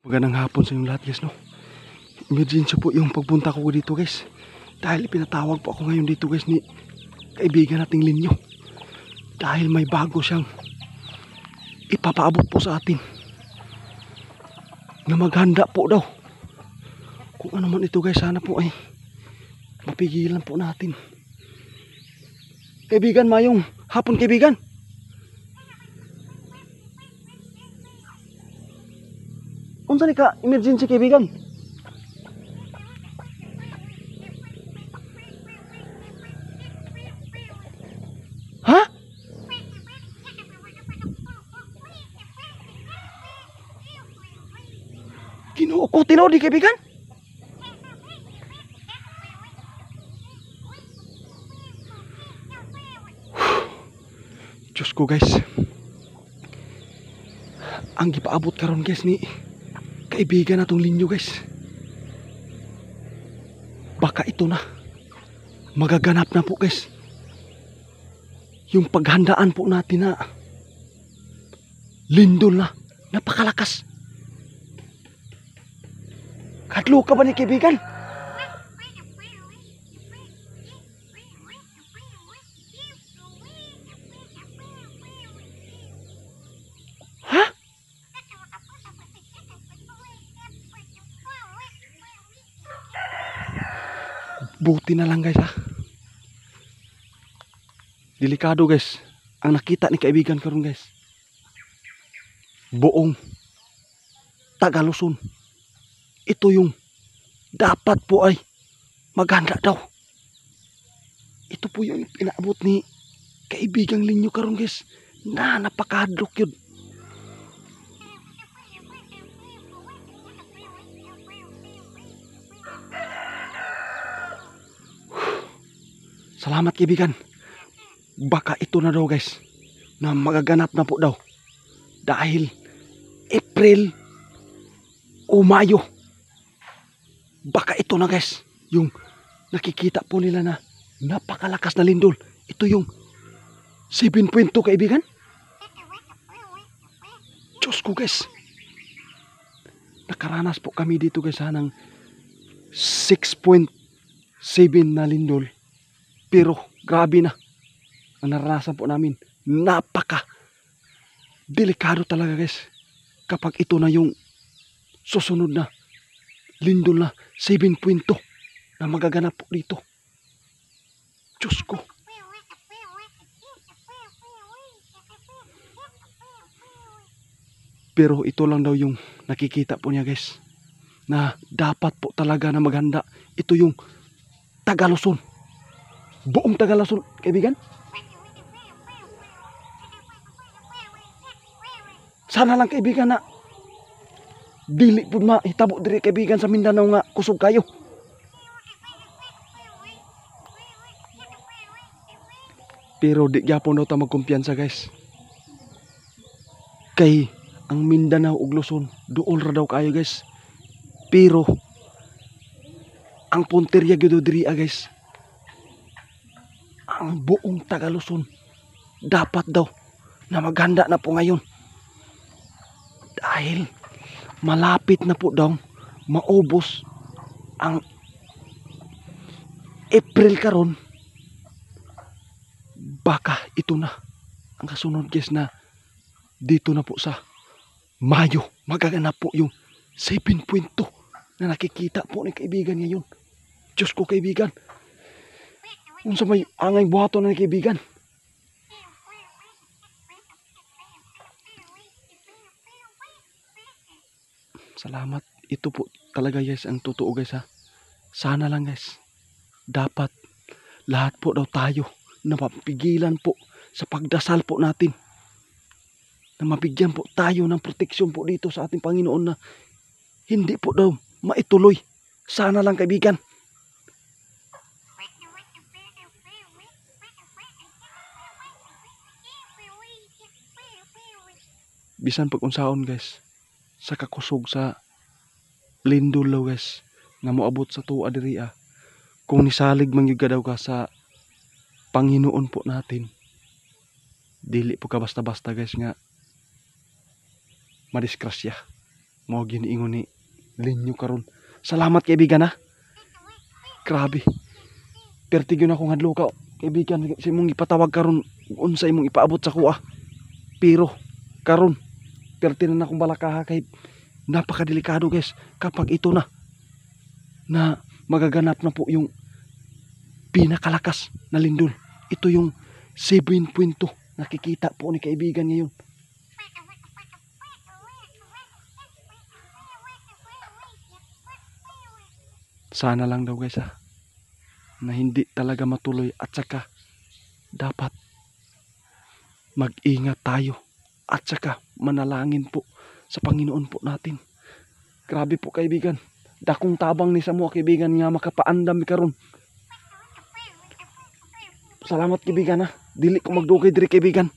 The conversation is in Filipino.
Magandang hapon sa inyong lahat guys, no? Emergency po yung pagpunta ko dito guys. Dahil pinatawag po ako ngayon dito guys ni kaibigan nating Linyo. Dahil may bago siyang ipapaabot po sa atin. Na maghanda po daw. Kung ano man ito guys, sana po ay mapigilan po natin. Kaibigan, mayong hapon kaibigan. Unsa ni ka emergency kaibigan? Ha? Ginoo ko tinuod di kaibigan? Diyos ko guys. Ang gipaabot karon guys ni kaibigan natong Linyo guys. Baka ito na. Magaganap na po guys. Yung paghandaan po natin na lindol na. Napakalakas. Kadlo ka ba ni kaibigan? Ha? Buti na lang guys ha. Delikado guys. Ang nakita ni kaibigan karon guys. Buong Tagaluson. Ito yung dapat po ay maghanda daw. Ito po yung inaabot ni kaibigang Linyo karon guys. Na napakahadlok yun. Salamat kaibigan. Baka ito na daw guys. Na magaganap na po daw. Dahil April o Mayo. Baka ito na guys. Yung nakikita po nila na napakalakas na lindol. Ito yung 7.2 kaibigan. Diyos ko guys. Nakaranas po kami dito guys ng 6.7 na lindol. Pero grabe na ang naranasan po namin. Napaka delikado talaga guys. Kapag ito na yung susunod na lindol na 7.2 na magaganap po dito. Diyos ko. Pero ito lang daw yung nakikita po niya guys. Na dapat po talaga na maghanda. Ito yung Tagaluson. Buong Tagaluson, kaibigan. Sana lang kaibigan na dili pud mahitabo diri kaibigan sa Mindanao nga kusog kayo. Pero di gyapon daw ta magkumpiyansa guys. Kay ang Mindanao ug Luzon duol ra daw kayo guys. Pero ang punteriya gyud diri guys. Ang buong Tagaluson dapat daw na maghanda na po ngayon. Dahil malapit na po daw maubos ang April karon. Baka ito na ang kasunod guys na dito na po sa Mayo magaganap po yung 7.2 na nakikita po ni kaibigan ngayon. Diyos ko kaibigan. Unsa may angay buhaton na ni kaibigan. Salamat. Ito po talaga guys ang totoo guys ha. Sana lang guys. Dapat lahat po daw tayo na mapigilan po sa pagdasal po natin. Na mabigyan po tayo ng proteksyon po dito sa ating Panginoon na hindi po daw maituloy. Sana lang kaibigan. Bisan pag unsaon guys. Sa kakusog sa lindol daw guys. Nga moabot sa tuwa diri kung nisalig man gyud daw ka sa Panginoon po natin. Dili po ka basta-basta guys nga madiskrasya. Mo giniingon ni Linyo karon. Salamat kaibigan ha. Grabe. Pertigyo na akong hadlo ka kaibigan sa imong ipatawag karon unsa imong ipaabot sa kuha. Pero karon perti na akong balakaha kay napakadelikado guys kapag ito na magaganap na po yung pinakalakas na lindol. Ito yung 7.2 nakikita po ni kaibigan ngayon. Sana lang daw guys na hindi talaga matuloy at saka dapat mag-ingat tayo at saka manalangin po sa Panginoon po natin. Grabe po kaibigan. Dakong tabang ni sa mga kaibigan nga makapaandam karon. Salamat kaibigan ha. Dili ko magdugay diri kaibigan.